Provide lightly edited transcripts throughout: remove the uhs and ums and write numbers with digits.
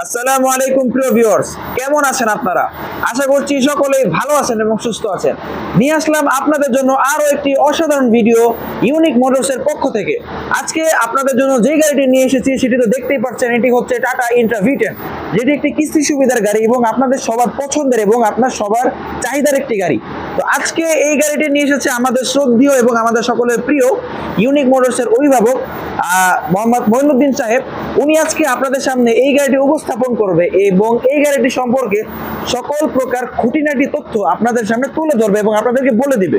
আসসালামু আলাইকুম প্রিয় ভিউয়ার্স, কেমন আছেন আপনারা? আশা করছি সকলেই ভালো আছেন এবং সুস্থ আছেন। নিয়ে আসলাম আপনাদের জন্য আরো একটি অসাধারণ ভিডিও ইউনিক মোটরসের পক্ষ থেকে। আজকে আপনাদের জন্য যে গাড়িটি নিয়ে এসেছি সেটি তো দেখতেই পাচ্ছেন, এটি হচ্ছে টাটা ইন্ট্রা V10, যেটি একটি কিস্তি সুবিধার গাড়ি এবং আপনাদের সবার পছন্দের এবং আপনার সবার চাহিদার একটি গাড়ি। তো আজকে এই গাড়িটি নিয়ে এসেছে আমাদের শ্রদ্ধেয় এবং আমাদের সকলের প্রিয় ইউনিক মোটরসের অভিভাবক মোহাম্মদ মঈনুদ্দিন সাহেব। উনি আজকে আপনাদের সামনে এই গাড়িটি উপস্থাপন করবে এবং এই গাড়িটি সম্পর্কে সকল প্রকার খুঁটিনাটি তথ্য আপনাদের সামনে তুলে ধরবে এবং আপনাদেরকে বলে দিবে।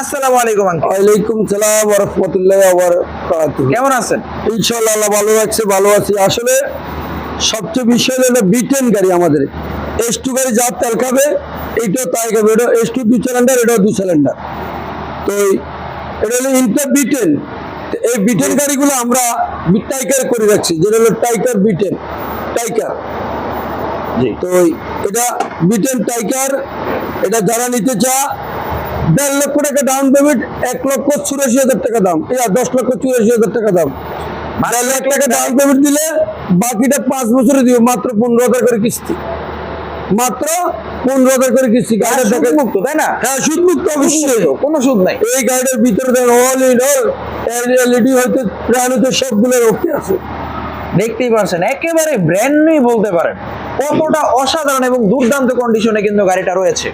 আসসালামু আলাইকুম আঙ্কেল। ওয়ালাইকুম সালাম ওয়া রাহমাতুল্লাহি ওয়া বারাকাতুহু। কেমন আছেন? ইনশাআল্লাহ আল্লাহ ভালো রাখছে, ভালো আছি। আসলে সবচেয়ে বিষয় হলো V10 গাড়ি আমাদের। S2 গাড়ি যা তেল খাবে এইটাও তাই খাবে। এটা S2 2 সিলিন্ডার, এটাও 2 সিলিন্ডার। তো এটা হলো ইন্টার V10। এই V10 গাড়িগুলো আমরা টাইকার করে রাখছি, যেটা হলো টাইকার V10 টাইকার। জি। তো এটা V10 টাইকার। এটা যারা নিতে চা 1.5 লক্ষ টাকা ডাউন পেমেন্ট, 1,84,000 টাকা দাম, 10,84,000 টাকা দাম। 1.5 লাখ টাকা ডাউন পেমেন্ট দিলে বাকিটা 5 বছরে দিব, মাত্র 15,000 করে কিস্তি, মাত্র 15,000 করে কিস্তি। গাড়িটা সুদ মুক্ত, তাই না? হ্যাঁ, সুদ মুক্ত, অবশ্যই কোনো সুদ নাই। এই গাড়িটার ভিতরে অল ইন অল এলইডি হয়তো প্রাণ হতে সবগুলো ওকে আছে। দেখতেই পাচ্ছেন একেবারে ব্র্যান্ড নিউ বলতে পারেন, কতটা অসাধারণ এবং দুর্দান্ত কন্ডিশনে কিন্তু গাড়িটা রয়েছে।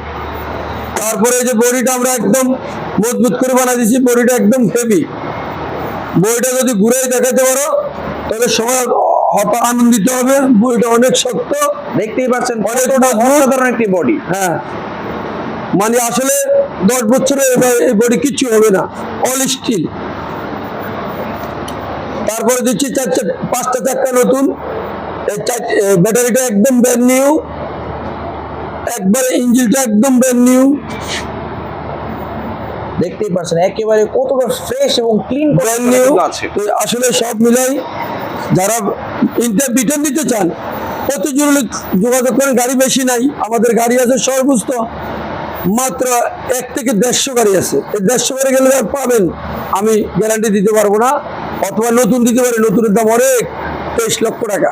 তারপরে এই যে বডিটা আমরা একদম মজবুত করে বানাই দিয়েছি, বডিটা একদম হেভি। বডিটা যদি ঘুরে দেখাতে পারো তাহলে সবাই আনন্দিত হবে। বডিটা অনেক শক্ত, দেখতেই পাচ্ছেন অনেক কতটা মজবুত। অসাধারণ একটি বডি। হ্যাঁ, মানে আসলে 10 বছরে এই বডি কিচ্ছু হবে না, অল স্টিল। তারপরে দিচ্ছি 5টা চাক্কা নতুন। এই ব্যাটারিটা একদম ব্র্যান্ড নিউ, একবারে ইঞ্জিনটা একদম ব্র্যান্ড নিউ। দেখতেই পাচ্ছেন একেবারে কতটা ফ্রেশ এবং ক্লিন ব্র্যান্ড নিউ আছে। তো আসলে সব মিলাই যারা ইন্টার V10 নিতে চান অতি জরুরি যোগাযোগ করেন। গাড়ি বেশি নাই, আমাদের গাড়ি আছে সর্বোচ্চ মাত্র 1 থেকে 150 গাড়ি আছে। এই 150 গাড়ি গেলে আর পাবেন আমি গ্যারান্টি দিতে পারবো না, অথবা নতুন দিতে পারি, নতুনের দাম অনেক 23 লক্ষ টাকা।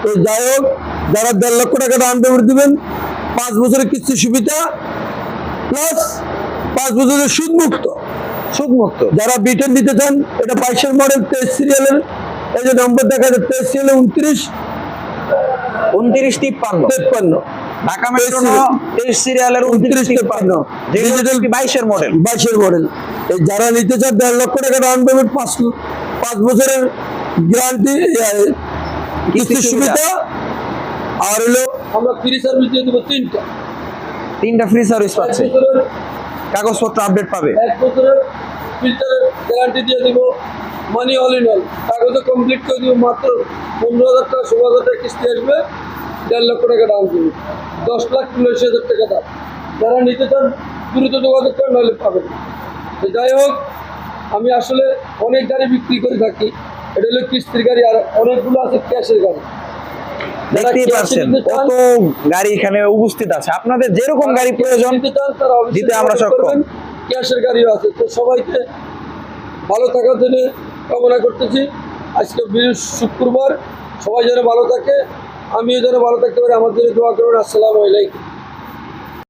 তো যাই হোক, যারা 1.5 লক্ষ টাকা ডাউন পেমেন্ট দিবেন, 5 বছরের কিস্তি সুবিধা প্লাস 5 বছরের সুদ মুক্ত। সুদ মুক্ত। যারা V10 দিতে চান, এটা 22 মডেল 23 সিরিয়ালের, এই যে নম্বর দেখা যায় 23 সিরিয়ালে 29 2953 ঢাকা মেট্রো 23 সিরিয়ালের 2953 ডিজিটাল 22 মডেল। 22 মডেল। এই যারা নিতে চান 1.5 লক্ষ টাকা ডাউন পেমেন্ট, 5 বছরের গ্যারান্টি, কিস্তি সুবিধা, আর হলো আমরা ফ্রি সার্ভিস দিয়ে দেবো 3টা ফ্রি সার্ভিস পাচ্ছে, কাগজপত্র আপডেট পাবে। 1 বছরের ফিল্টারের গ্যারান্টি দিয়ে দিব, মানি অল ইন অল, কাগজে কমপ্লিট করে দিব। মাত্র 15,000 টাকা 16,000 টাকা কিস্তি আসবে, 1.5 লক্ষ টাকা ডাউন পেমেন্ট, 10,79,000 টাকা দাম। যারা নিতে চান দ্রুত যোগাযোগ করেন, নাহলে পাবেন। তো যাই হোক, আমি আসলে অনেক গাড়ি বিক্রি করে থাকি। এটা হলো কিস্তির গাড়ি, আর অনেকগুলো আছে ক্যাশের গাড়ি। দেখতেই পাচ্ছেন কত গাড়ি এখানে উপস্থিত আছে। আপনাদের যেরকম গাড়ি প্রয়োজন দিতে আমরা সক্ষম। ক্যাশের গাড়িও আছে। তো সবাইকে ভালো থাকার জন্য কামনা করতেছি। আজকে শুক্রবার, সবাই যেন ভালো থাকে, আমিও যেন ভালো থাকতে পারি। আমার জন্য দোয়া করবেন। আসসালামু আলাইকুম।